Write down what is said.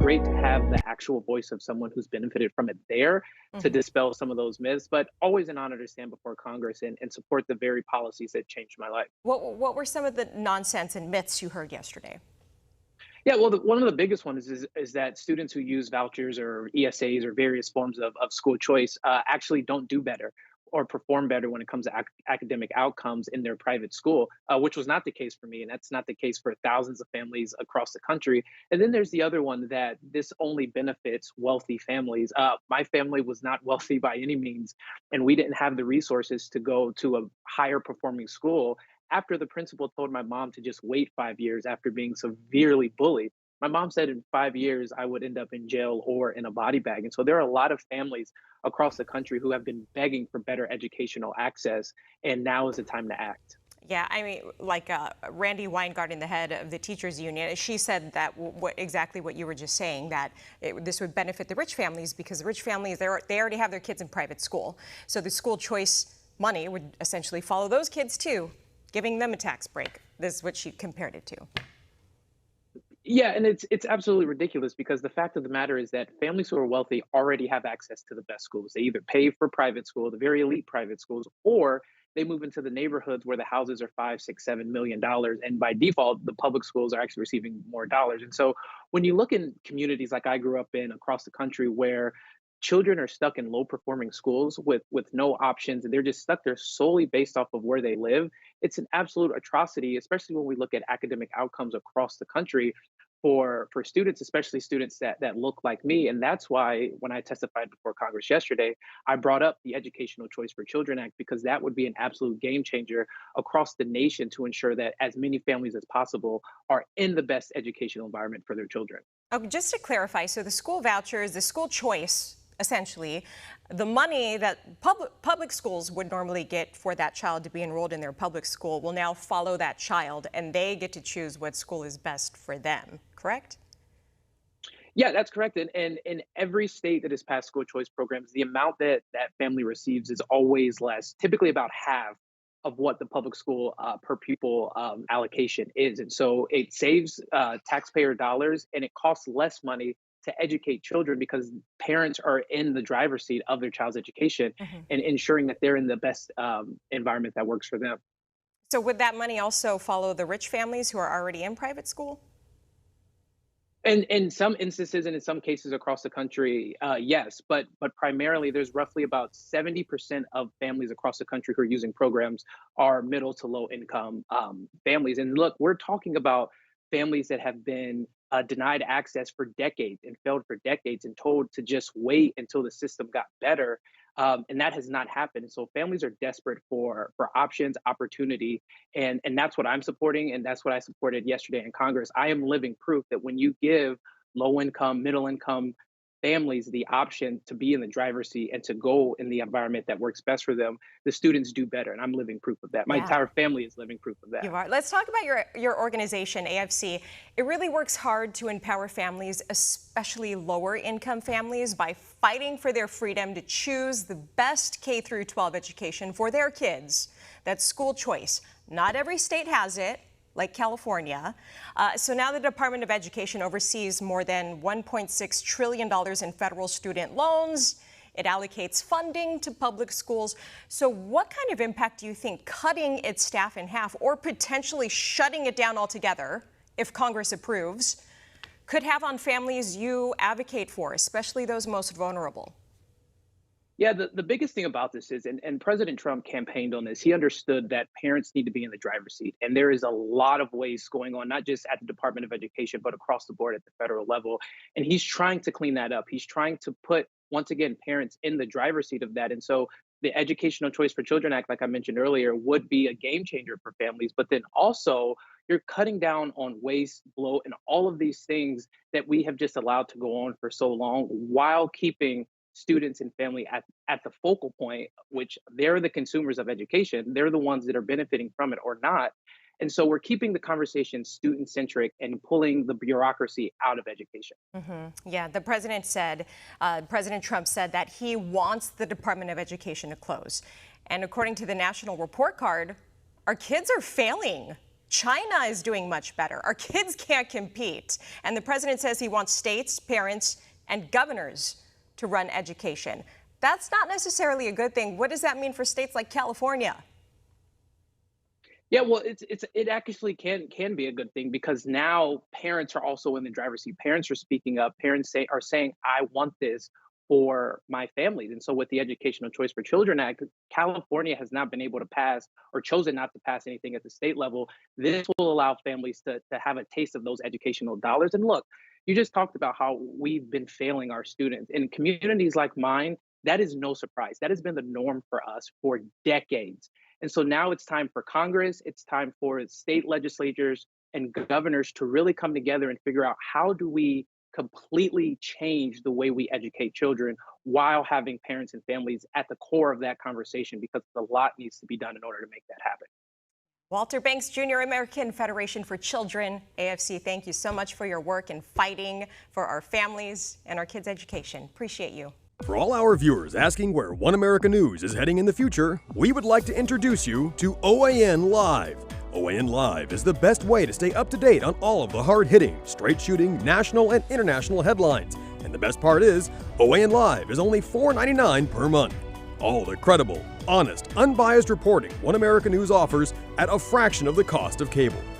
great to have the actual voice of someone who's benefited from it there to Mhm. dispel some of those myths, but always an honor to stand before Congress and support the very policies that changed my life. What were some of the nonsense and myths you heard yesterday? Yeah, well, one of the biggest ones is that students who use vouchers or ESAs or various forms of school choice actually don't do better or perform better when it comes to academic outcomes in their private school, which was not the case for me. And that's not the case for thousands of families across the country. And then there's the other one that this only benefits wealthy families. My family was not wealthy by any means, and we didn't have the resources to go to a higher performing school after the principal told my mom to just wait 5 years after being severely bullied. My mom said in 5 years I would end up in jail or in a body bag. And so there are a lot of families across the country who have been begging for better educational access, and now is the time to act. Yeah, I mean, like Randy Weingarten, the head of the teachers union, she said that exactly what you were just saying, that this would benefit the rich families because the rich families, they already have their kids in private school. So the school choice money would essentially follow those kids too, giving them a tax break. This is what she compared it to. Yeah, and it's absolutely ridiculous because the fact of the matter is that families who are wealthy already have access to the best schools. They either pay for private school, the very elite private schools, or they move into the neighborhoods where the houses are 5, 6, 7 million dollars, and by default, the public schools are actually receiving more dollars. And so, when you look in communities like I grew up in across the country, where children are stuck in low performing schools with no options, and they're just stuck there solely based off of where they live, it's an absolute atrocity, especially when we look at academic outcomes across the country for students, especially students that look like me. And that's why when I testified before Congress yesterday, I brought up the Educational Choice for Children Act, because that would be an absolute game changer across the nation to ensure that as many families as possible are in the best educational environment for their children. Oh, just to clarify, so the school vouchers, the school choice, essentially, the money that public schools would normally get for that child to be enrolled in their public school will now follow that child, and they get to choose what school is best for them, correct? Yeah, that's correct. And in every state that has passed school choice programs, the amount that that family receives is always less, typically about half of what the public school per pupil allocation is. And so it saves taxpayer dollars, and it costs less money to educate children because parents are in the driver's seat of their child's education Mhm. and ensuring that they're in the best environment that works for them. So would that money also follow the rich families who are already in private school? And in some instances and in some cases across the country, yes, but primarily there's roughly about 70% of families across the country who are using programs are middle to low income families. And look, we're talking about families that have been denied access for decades and failed for decades and told to just wait until the system got better. And that has not happened. So families are desperate for options, opportunity, and that's what I'm supporting, and that's what I supported yesterday in Congress. I am living proof that when you give low income, middle income families the option to be in the driver's seat and to go in the environment that works best for them, the students do better, and I'm living proof of that. My Yeah. entire family is living proof of that. You are. Let's talk about your organization, AFC. It really works hard to empower families, especially lower income families, by fighting for their freedom to choose the best K through 12 education for their kids. That's school choice. Not every state has it, like California. So now the Department of Education oversees more than $1.6 trillion in federal student loans. It allocates funding to public schools. So what kind of impact do you think cutting its staff in half or potentially shutting it down altogether, if Congress approves, could have on families you advocate for, especially those most vulnerable? Yeah, the biggest thing about this is, and President Trump campaigned on this, he understood that parents need to be in the driver's seat. And there is a lot of waste going on, not just at the Department of Education, but across the board at the federal level. And he's trying to clean that up. He's trying to put, once again, parents in the driver's seat of that. And so the Educational Choice for Children Act, like I mentioned earlier, would be a game changer for families. But then also, you're cutting down on waste, bloat, and all of these things that we have just allowed to go on for so long while keeping students and family at the focal point, which they're the consumers of education. They're the ones that are benefiting from it or not. And so we're keeping the conversation student centric and pulling the bureaucracy out of education. Yeah, the president said, President Trump said that he wants the Department of Education to close. And according to the National Report Card, our kids are failing China is doing much better. Our kids can't compete. And the president says he wants states, parents, and governors to run education. That's not necessarily a good thing. What does that mean for states like California? Yeah, well, it actually can be a good thing because now parents are also in the driver's seat. Parents are speaking up. Are saying, "I want this for my families." And so, with the Educational Choice for Children Act, California has not been able to pass or chosen not to pass anything at the state level. This will allow families to have a taste of those educational dollars. And look, you just talked about how we've been failing our students in communities like mine. That is no surprise. That has been the norm for us for decades. And so now it's time for Congress, it's time for state legislatures and governors to really come together and figure out how do we completely change the way we educate children while having parents and families at the core of that conversation, because a lot needs to be done in order to make that happen. Walter Banks Jr., American Federation for Children, AFC, thank you so much for your work in fighting for our families and our kids' education. Appreciate you. For all our viewers asking where One America News is heading in the future, we would like to introduce you to OAN Live. OAN Live is the best way to stay up to date on all of the hard-hitting, straight-shooting, national and international headlines. And the best part is, OAN Live is only $4.99 per month. All the credible, honest, unbiased reporting One America News offers at a fraction of the cost of cable.